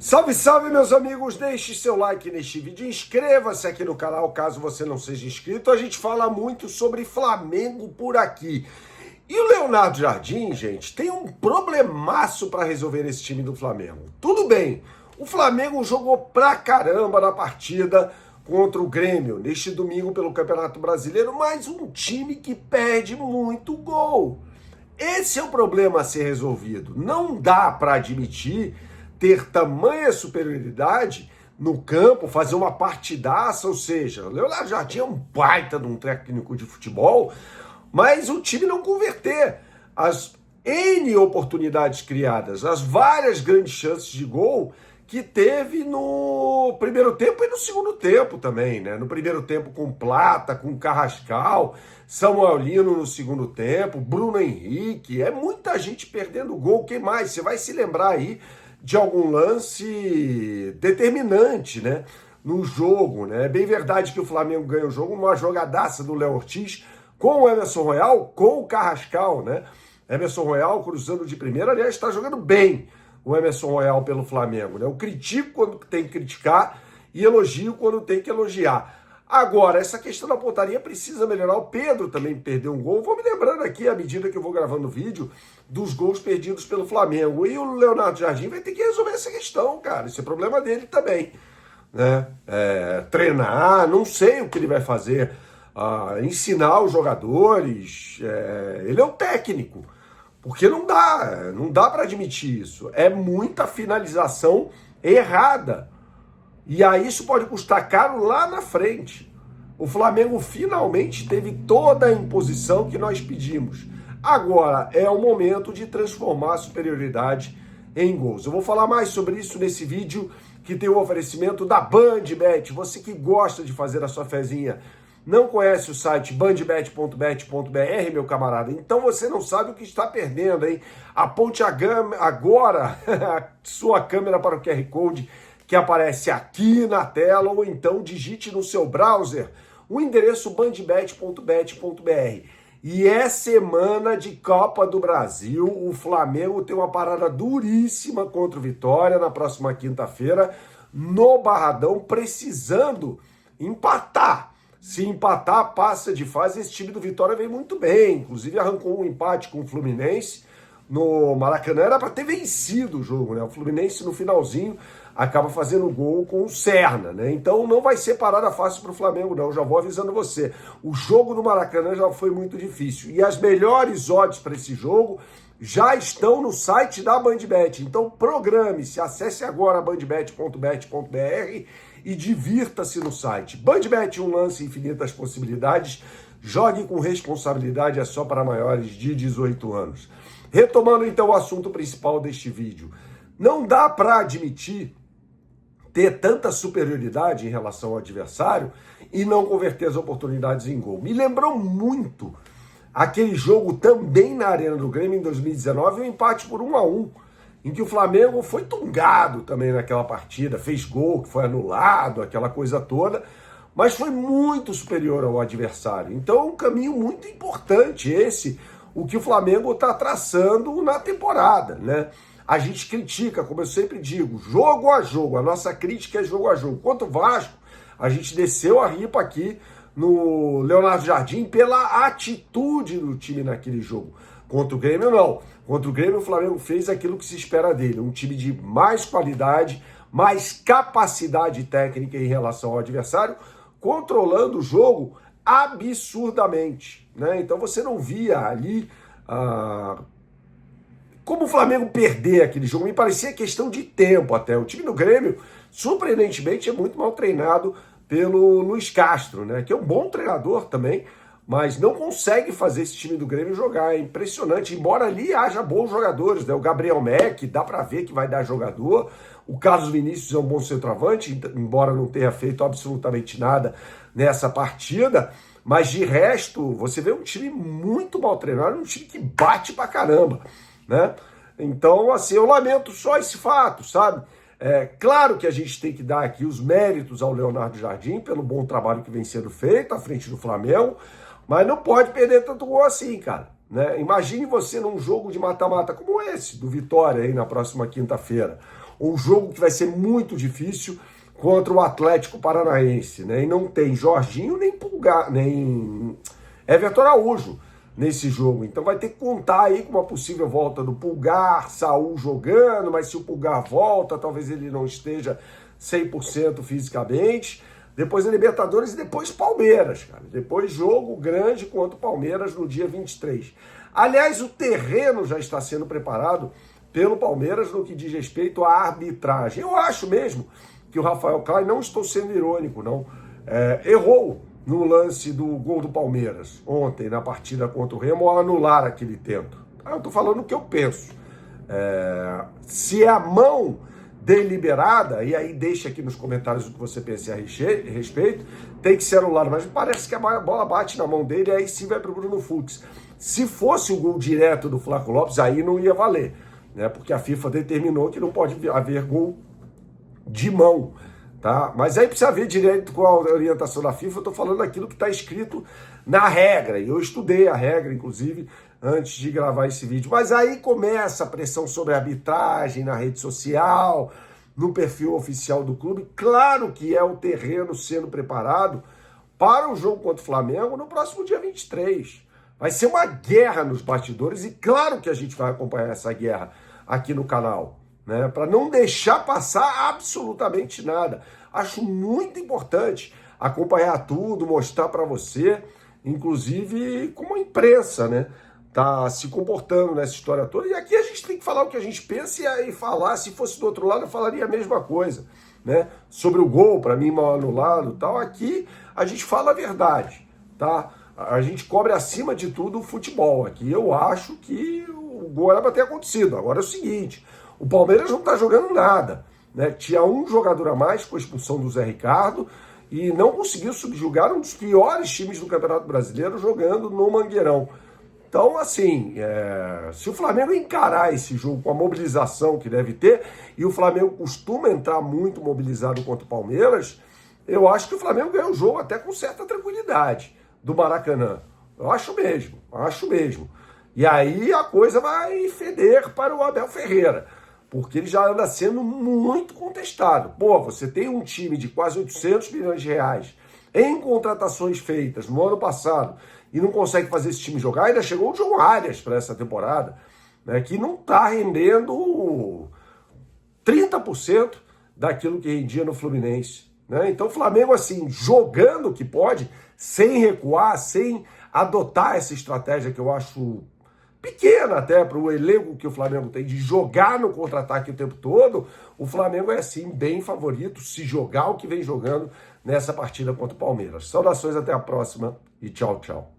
Salve, salve, meus amigos! Deixe seu like neste vídeo, inscreva-se aqui no canal caso você não seja inscrito. A gente fala muito sobre Flamengo por aqui. E o Leonardo Jardim, gente, tem um problemaço para resolver esse time do Flamengo. Tudo bem, o Flamengo jogou pra caramba na partida contra o Grêmio neste domingo pelo Campeonato Brasileiro, mas um time que perde muito gol. Esse é o problema a ser resolvido. Não dá para admitir ter tamanha superioridade no campo, fazer uma partidaça, ou seja, o Leonardo Jardim é um baita de um técnico de futebol, mas o time não converter as N oportunidades criadas, as várias grandes chances de gol que teve no primeiro tempo e no segundo tempo também, né? No primeiro tempo com Plata, com Carrascal, Samuel Lino no segundo tempo, Bruno Henrique, é muita gente perdendo gol. Quem mais? Você vai se lembrar aí de algum lance determinante, né, no jogo, né? É bem verdade que o Flamengo ganha o jogo numa jogadaça do Léo Ortiz com o Emerson Royal, com o Carrascal, né? Emerson Royal cruzando de primeira, aliás, está jogando bem o Emerson Royal pelo Flamengo, né? Eu critico quando tem que criticar e elogio quando tem que elogiar. Agora, essa questão da pontaria precisa melhorar. O Pedro também perdeu um gol. Vou me lembrando aqui, à medida que eu vou gravando o vídeo, dos gols perdidos pelo Flamengo. E o Leonardo Jardim vai ter que resolver essa questão, cara. Esse é problema dele também, né? Treinar, não sei o que ele vai fazer. Ensinar os jogadores. Ele é o técnico. Porque não dá para admitir isso. É muita finalização errada. E aí isso pode custar caro lá na frente. O Flamengo finalmente teve toda a imposição que nós pedimos. Agora é o momento de transformar a superioridade em gols. Eu vou falar mais sobre isso nesse vídeo que tem o oferecimento da BandBet. Você que gosta de fazer a sua fezinha, não conhece o site bandbet.bet.br, meu camarada? Então você não sabe o que está perdendo, hein? Aponte agora a sua câmera para o QR Code que aparece aqui na tela, ou então digite no seu browser o endereço bandbet.bet.br. E é semana de Copa do Brasil, o Flamengo tem uma parada duríssima contra o Vitória na próxima quinta-feira, no Barradão, precisando empatar. Se empatar, passa de fase. Esse time do Vitória vem muito bem, inclusive arrancou um empate com o Fluminense no Maracanã, era para ter vencido o jogo, né? O Fluminense no finalzinho acaba fazendo gol com o Serna, né? Então não vai ser parada fácil para o Flamengo, não. Já vou avisando você. O jogo no Maracanã já foi muito difícil. E as melhores odds para esse jogo já estão no site da BandBet. Então programe-se, acesse agora bandbet.bet.br e divirta-se no site. BandBet, um lance, infinitas possibilidades. Jogue com responsabilidade, é só para maiores de 18 anos. Retomando então o assunto principal deste vídeo. Não dá para admitir ter tanta superioridade em relação ao adversário e não converter as oportunidades em gol. Me lembrou muito aquele jogo também na Arena do Grêmio em 2019, um empate por 1-1, em que o Flamengo foi tungado também naquela partida, fez gol, que foi anulado, aquela coisa toda, mas foi muito superior ao adversário. Então é um caminho muito importante esse, o que o Flamengo está traçando na temporada, né? A gente critica, como eu sempre digo, jogo a jogo. A nossa crítica é jogo a jogo. Quanto o Vasco, a gente desceu a ripa aqui no Leonardo Jardim pela atitude do time naquele jogo. Contra o Grêmio, não. Contra o Grêmio, o Flamengo fez aquilo que se espera dele. Um time de mais qualidade, mais capacidade técnica em relação ao adversário, controlando o jogo absurdamente, né? Então você não via ali como o Flamengo perder aquele jogo. Me parecia questão de tempo até. O time do Grêmio, surpreendentemente, é muito mal treinado pelo Luiz Castro, né? Que é um bom treinador também, mas não consegue fazer esse time do Grêmio jogar. É impressionante, embora ali haja bons jogadores, né? O Gabriel Meck, dá para ver que vai dar jogador. O Carlos Vinícius é um bom centroavante, embora não tenha feito absolutamente nada nessa partida. Mas de resto, você vê um time muito mal treinado, um time que bate pra caramba, né? Então, assim, eu lamento só esse fato, sabe? É claro que a gente tem que dar aqui os méritos ao Leonardo Jardim pelo bom trabalho que vem sendo feito à frente do Flamengo, mas não pode perder tanto gol assim, cara, né? Imagine você num jogo de mata-mata como esse, do Vitória aí na próxima quinta-feira, um jogo que vai ser muito difícil contra o Atlético Paranaense, né? E não tem Jorginho nem Pulgar, nem Everton Araújo nesse jogo. Então vai ter que contar aí com uma possível volta do Pulgar, Saul jogando, mas se o Pulgar volta, talvez ele não esteja 100% fisicamente. Depois a Libertadores e depois Palmeiras, cara. Depois jogo grande contra o Palmeiras no dia 23. Aliás, o terreno já está sendo preparado pelo Palmeiras no que diz respeito à arbitragem. Eu acho mesmo que o Rafael Klein, não estou sendo irônico, não, errou no lance do gol do Palmeiras ontem na partida contra o Remo ao anular aquele tento. Eu estou falando o que eu penso. Se é a mão deliberada, e aí deixa aqui nos comentários o que você pensa a respeito, tem que ser anulado, mas parece que a bola bate na mão dele e aí sim vai para o Bruno Fux. Se fosse o gol direto do Flaco Lopes, aí não ia valer, né? Porque a FIFA determinou que não pode haver gol de mão, tá? Mas aí precisa ver direito com a orientação da FIFA. Eu estou falando aquilo que está escrito na regra, e eu estudei a regra, inclusive, antes de gravar esse vídeo. Mas aí começa a pressão sobre a arbitragem na rede social, no perfil oficial do clube. Claro que é o terreno sendo preparado para o jogo contra o Flamengo no próximo dia 23. Vai ser uma guerra nos bastidores e claro que a gente vai acompanhar essa guerra aqui no canal, né? Para não deixar passar absolutamente nada. Acho muito importante acompanhar tudo, mostrar para você, inclusive como a imprensa, né, tá se comportando nessa história toda. E aqui a gente tem que falar o que a gente pensa e falar, se fosse do outro lado, eu falaria a mesma coisa, né? Sobre o gol, para mim, mal anulado e tal. Aqui a gente fala a verdade, tá? A gente cobre acima de tudo o futebol. Aqui eu acho que o gol era para ter acontecido. Agora é o seguinte, o Palmeiras não tá jogando nada, né? Tinha um jogador a mais com a expulsão do Zé Ricardo e não conseguiu subjugar um dos piores times do Campeonato Brasileiro jogando no Mangueirão. Então, assim, se o Flamengo encarar esse jogo com a mobilização que deve ter, e o Flamengo costuma entrar muito mobilizado contra o Palmeiras, eu acho que o Flamengo ganha o jogo até com certa tranquilidade do Maracanã. Eu acho mesmo, acho mesmo. E aí a coisa vai feder para o Abel Ferreira, porque ele já anda sendo muito contestado. Pô, você tem um time de quase 800 milhões de reais em contratações feitas no ano passado e não consegue fazer esse time jogar. Ainda chegou o João Arias para essa temporada, né, que não está rendendo 30% daquilo que rendia no Fluminense, né? Então o Flamengo, assim, jogando o que pode, sem recuar, sem adotar essa estratégia que eu acho pequena até para o elenco que o Flamengo tem, de jogar no contra-ataque o tempo todo, o Flamengo é, sim, bem favorito se jogar o que vem jogando nessa partida contra o Palmeiras. Saudações, até a próxima e tchau, tchau.